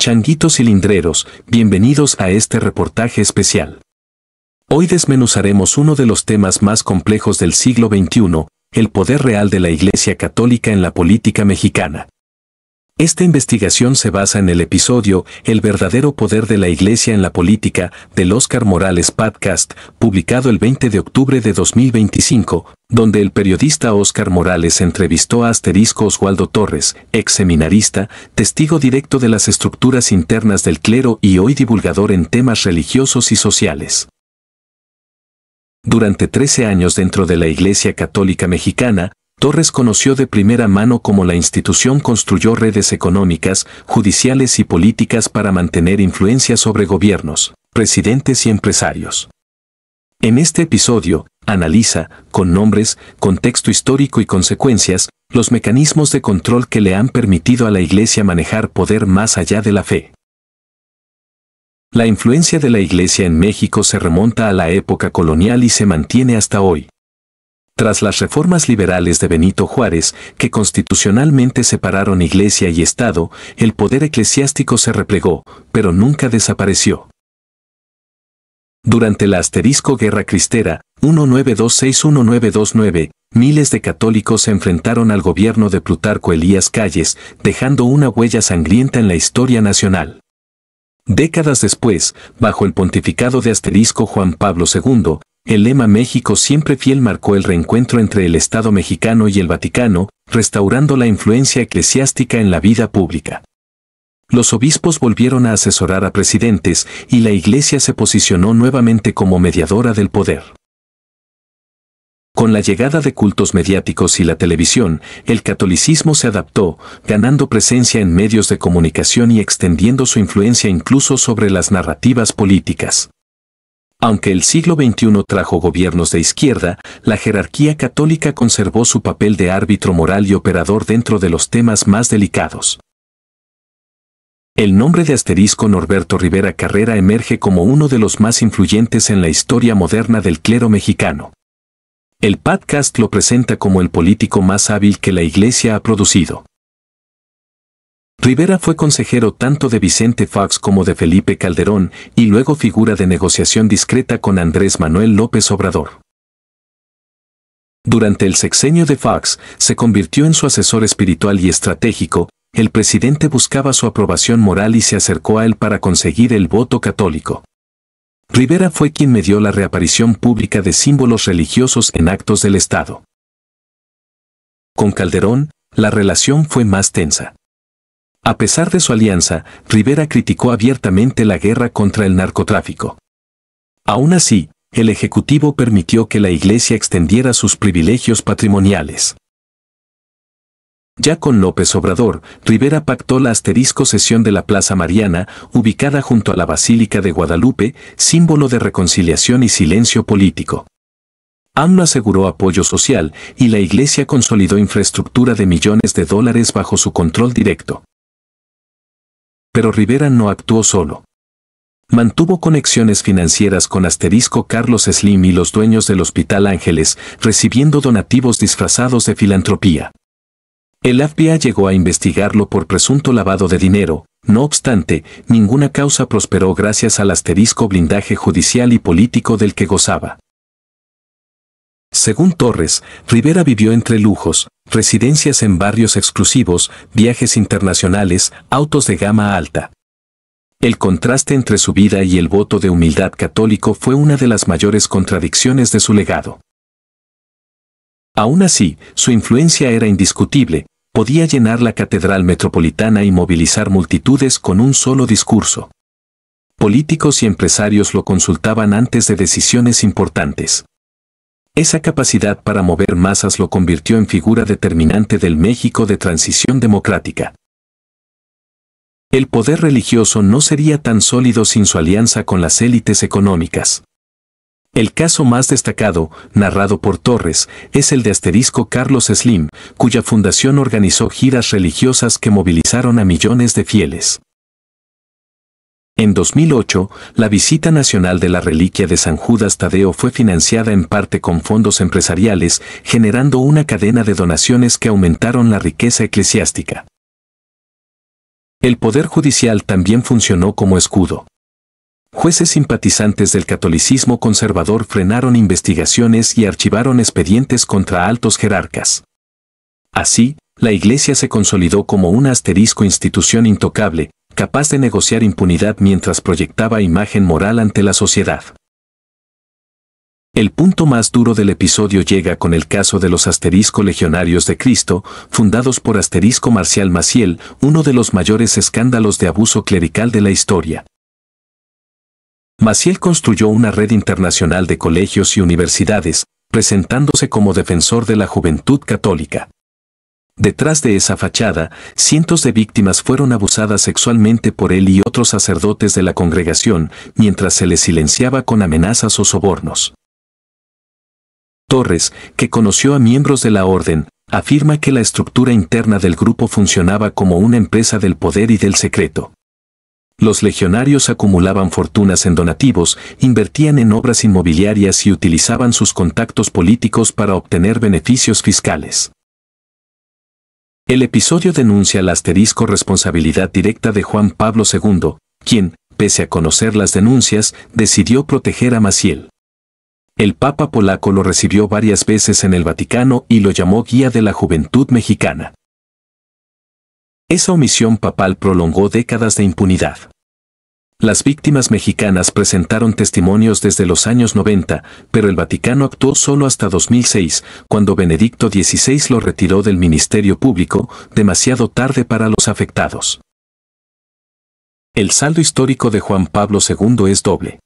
Changuitos cilindreros, bienvenidos a este reportaje especial. Hoy desmenuzaremos uno de los temas más complejos del siglo XXI, el poder real de la Iglesia Católica en la política mexicana. Esta investigación se basa en el episodio El verdadero poder de la Iglesia en la política, del Óscar Morales Podcast, publicado el 20 de octubre de 2025, donde el periodista Óscar Morales entrevistó a Oswaldo Torres, ex seminarista, testigo directo de las estructuras internas del clero y hoy divulgador en temas religiosos y sociales. Durante 13 años dentro de la Iglesia Católica Mexicana, Torres conoció de primera mano cómo la institución construyó redes económicas, judiciales y políticas para mantener influencia sobre gobiernos, presidentes y empresarios. En este episodio, analiza, con nombres, contexto histórico y consecuencias, los mecanismos de control que le han permitido a la Iglesia manejar poder más allá de la fe. La influencia de la Iglesia en México se remonta a la época colonial y se mantiene hasta hoy. Tras las reformas liberales de Benito Juárez, que constitucionalmente separaron Iglesia y Estado, el poder eclesiástico se replegó, pero nunca desapareció. Durante la Guerra Cristera, 1926-1929, miles de católicos se enfrentaron al gobierno de Plutarco Elías Calles, dejando una huella sangrienta en la historia nacional. Décadas después, bajo el pontificado de Juan Pablo II, el lema México siempre fiel marcó el reencuentro entre el Estado mexicano y el Vaticano, restaurando la influencia eclesiástica en la vida pública. Los obispos volvieron a asesorar a presidentes y la Iglesia se posicionó nuevamente como mediadora del poder. Con la llegada de cultos mediáticos y la televisión, el catolicismo se adaptó, ganando presencia en medios de comunicación y extendiendo su influencia incluso sobre las narrativas políticas. Aunque el siglo XXI trajo gobiernos de izquierda, la jerarquía católica conservó su papel de árbitro moral y operador dentro de los temas más delicados. El nombre de Norberto Rivera Carrera emerge como uno de los más influyentes en la historia moderna del clero mexicano. El podcast lo presenta como el político más hábil que la Iglesia ha producido. Rivera fue consejero tanto de Vicente Fox como de Felipe Calderón, y luego figura de negociación discreta con Andrés Manuel López Obrador. Durante el sexenio de Fox, se convirtió en su asesor espiritual y estratégico. El presidente buscaba su aprobación moral y se acercó a él para conseguir el voto católico. Rivera fue quien medió la reaparición pública de símbolos religiosos en actos del Estado. Con Calderón, la relación fue más tensa. A pesar de su alianza, Rivera criticó abiertamente la guerra contra el narcotráfico. Aún así, el Ejecutivo permitió que la Iglesia extendiera sus privilegios patrimoniales. Ya con López Obrador, Rivera pactó la cesión de la Plaza Mariana, ubicada junto a la Basílica de Guadalupe, símbolo de reconciliación y silencio político. AMLO aseguró apoyo social y la Iglesia consolidó infraestructura de millones de dólares bajo su control directo. Pero Rivera no actuó solo. Mantuvo conexiones financieras con Carlos Slim y los dueños del Hospital Ángeles, recibiendo donativos disfrazados de filantropía. El FBI llegó a investigarlo por presunto lavado de dinero. No obstante, ninguna causa prosperó gracias al blindaje judicial y político del que gozaba. Según Torres, Rivera vivió entre lujos, residencias en barrios exclusivos, viajes internacionales, autos de gama alta. El contraste entre su vida y el voto de humildad católico fue una de las mayores contradicciones de su legado. Aún así, su influencia era indiscutible, podía llenar la catedral metropolitana y movilizar multitudes con un solo discurso. Políticos y empresarios lo consultaban antes de decisiones importantes. Esa capacidad para mover masas lo convirtió en figura determinante del México de transición democrática. El poder religioso no sería tan sólido sin su alianza con las élites económicas. El caso más destacado, narrado por Torres, es el de Carlos Slim, cuya fundación organizó giras religiosas que movilizaron a millones de fieles. En 2008, la visita nacional de la reliquia de San Judas Tadeo fue financiada en parte con fondos empresariales, generando una cadena de donaciones que aumentaron la riqueza eclesiástica. El poder judicial también funcionó como escudo. Jueces simpatizantes del catolicismo conservador frenaron investigaciones y archivaron expedientes contra altos jerarcas. Así, la Iglesia se consolidó como una institución intocable, capaz de negociar impunidad mientras proyectaba imagen moral ante la sociedad. El punto más duro del episodio llega con el caso de los Legionarios de Cristo, fundados por Marcial Maciel, uno de los mayores escándalos de abuso clerical de la historia. Maciel construyó una red internacional de colegios y universidades, presentándose como defensor de la juventud católica. Detrás de esa fachada, cientos de víctimas fueron abusadas sexualmente por él y otros sacerdotes de la congregación, mientras se les silenciaba con amenazas o sobornos. Torres, que conoció a miembros de la orden, afirma que la estructura interna del grupo funcionaba como una empresa del poder y del secreto. Los legionarios acumulaban fortunas en donativos, invertían en obras inmobiliarias y utilizaban sus contactos políticos para obtener beneficios fiscales. El episodio denuncia la responsabilidad directa de Juan Pablo II, quien, pese a conocer las denuncias, decidió proteger a Maciel. El Papa polaco lo recibió varias veces en el Vaticano y lo llamó guía de la juventud mexicana. Esa omisión papal prolongó décadas de impunidad. Las víctimas mexicanas presentaron testimonios desde los años 90, pero el Vaticano actuó solo hasta 2006, cuando Benedicto XVI lo retiró del Ministerio Público, demasiado tarde para los afectados. El saldo histórico de Juan Pablo II es doble.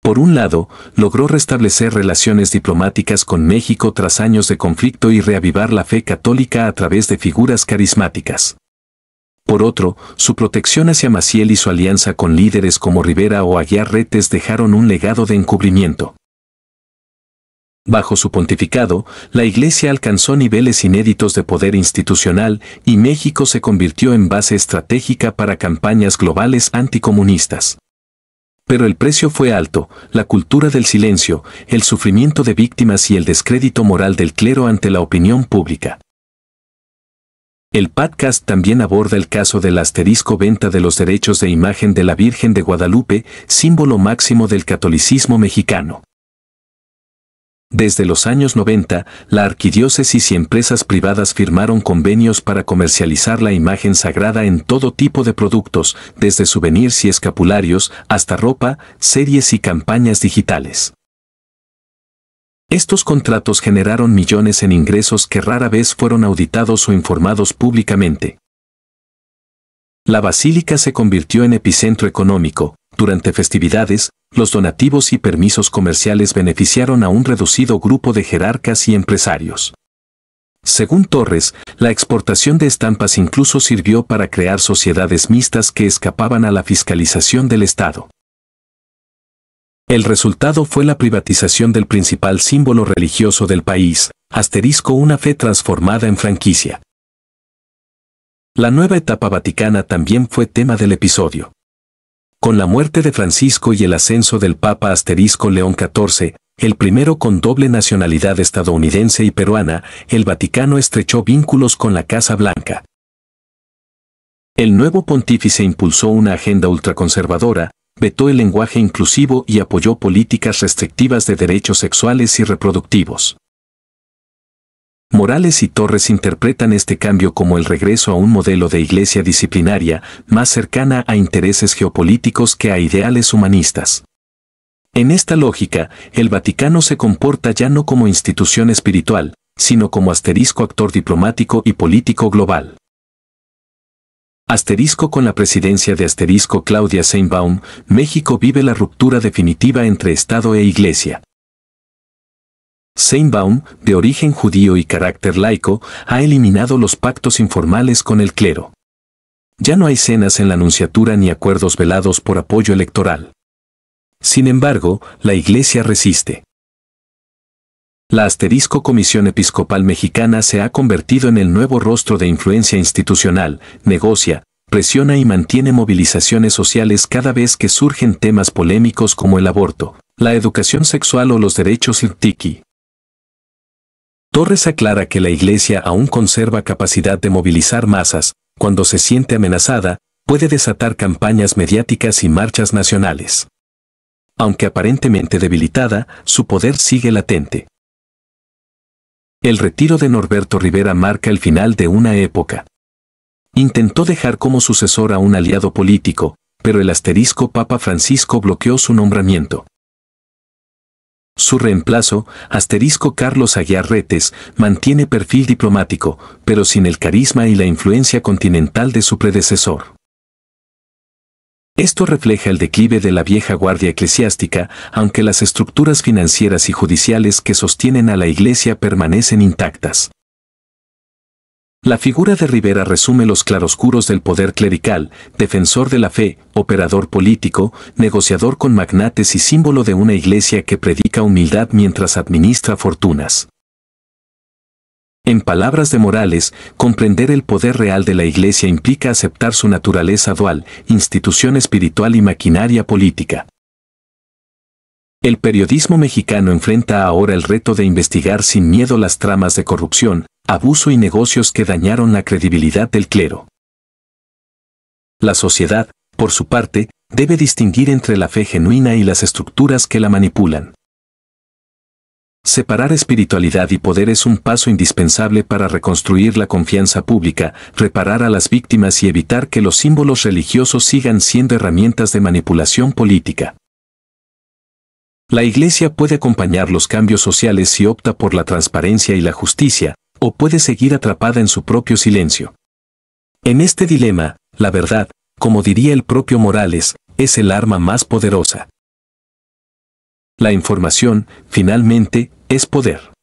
Por un lado, logró restablecer relaciones diplomáticas con México tras años de conflicto y reavivar la fe católica a través de figuras carismáticas. Por otro, su protección hacia Maciel y su alianza con líderes como Rivera o Aguiar Retes dejaron un legado de encubrimiento. Bajo su pontificado, la Iglesia alcanzó niveles inéditos de poder institucional y México se convirtió en base estratégica para campañas globales anticomunistas. Pero el precio fue alto: la cultura del silencio, el sufrimiento de víctimas y el descrédito moral del clero ante la opinión pública. El podcast también aborda el caso de la venta de los derechos de imagen de la Virgen de Guadalupe, símbolo máximo del catolicismo mexicano. Desde los años 90, la arquidiócesis y empresas privadas firmaron convenios para comercializar la imagen sagrada en todo tipo de productos, desde souvenirs y escapularios hasta ropa, series y campañas digitales. Estos contratos generaron millones en ingresos que rara vez fueron auditados o informados públicamente. La basílica se convirtió en epicentro económico. Durante festividades, los donativos y permisos comerciales beneficiaron a un reducido grupo de jerarcas y empresarios. Según Torres, la exportación de estampas incluso sirvió para crear sociedades mixtas que escapaban a la fiscalización del Estado. El resultado fue la privatización del principal símbolo religioso del país, una fe transformada en franquicia. La nueva etapa vaticana también fue tema del episodio. Con la muerte de Francisco y el ascenso del Papa León XIV, el primero con doble nacionalidad estadounidense y peruana, el Vaticano estrechó vínculos con la Casa Blanca. El nuevo pontífice impulsó una agenda ultraconservadora, vetó el lenguaje inclusivo y apoyó políticas restrictivas de derechos sexuales y reproductivos. Morales y Torres interpretan este cambio como el regreso a un modelo de iglesia disciplinaria, más cercana a intereses geopolíticos que a ideales humanistas. En esta lógica, el Vaticano se comporta ya no como institución espiritual, sino como actor diplomático y político global. Con la presidencia de Claudia Sheinbaum, México vive la ruptura definitiva entre Estado e Iglesia. Sheinbaum, de origen judío y carácter laico, ha eliminado los pactos informales con el clero. Ya no hay cenas en la Nunciatura ni acuerdos velados por apoyo electoral. Sin embargo, la Iglesia resiste. La Comisión Episcopal Mexicana se ha convertido en el nuevo rostro de influencia institucional, negocia, presiona y mantiene movilizaciones sociales cada vez que surgen temas polémicos como el aborto, la educación sexual o los derechos LGBTQ. Torres aclara que la Iglesia aún conserva capacidad de movilizar masas, Cuando se siente amenazada, puede desatar campañas mediáticas y marchas nacionales. Aunque aparentemente debilitada, su poder sigue latente. El retiro de Norberto Rivera marca el final de una época. Intentó dejar como sucesor a un aliado político, pero el asterisco Papa Francisco bloqueó su nombramiento. Su reemplazo, asterisco Carlos Aguiar Retes, mantiene perfil diplomático, pero sin el carisma y la influencia continental de su predecesor. Esto refleja el declive de la vieja guardia eclesiástica, aunque las estructuras financieras y judiciales que sostienen a la Iglesia permanecen intactas. La figura de Rivera resume los claroscuros del poder clerical, defensor de la fe, operador político, negociador con magnates y símbolo de una iglesia que predica humildad mientras administra fortunas. En palabras de Morales, comprender el poder real de la iglesia implica aceptar su naturaleza dual, institución espiritual y maquinaria política. El periodismo mexicano enfrenta ahora el reto de investigar sin miedo las tramas de corrupción, abuso y negocios que dañaron la credibilidad del clero. La sociedad, por su parte, debe distinguir entre la fe genuina y las estructuras que la manipulan. Separar espiritualidad y poder es un paso indispensable para reconstruir la confianza pública, reparar a las víctimas y evitar que los símbolos religiosos sigan siendo herramientas de manipulación política. La Iglesia puede acompañar los cambios sociales si opta por la transparencia y la justicia, o puede seguir atrapada en su propio silencio. En este dilema, la verdad, como diría el propio Morales, es el arma más poderosa. La información, finalmente, es poder.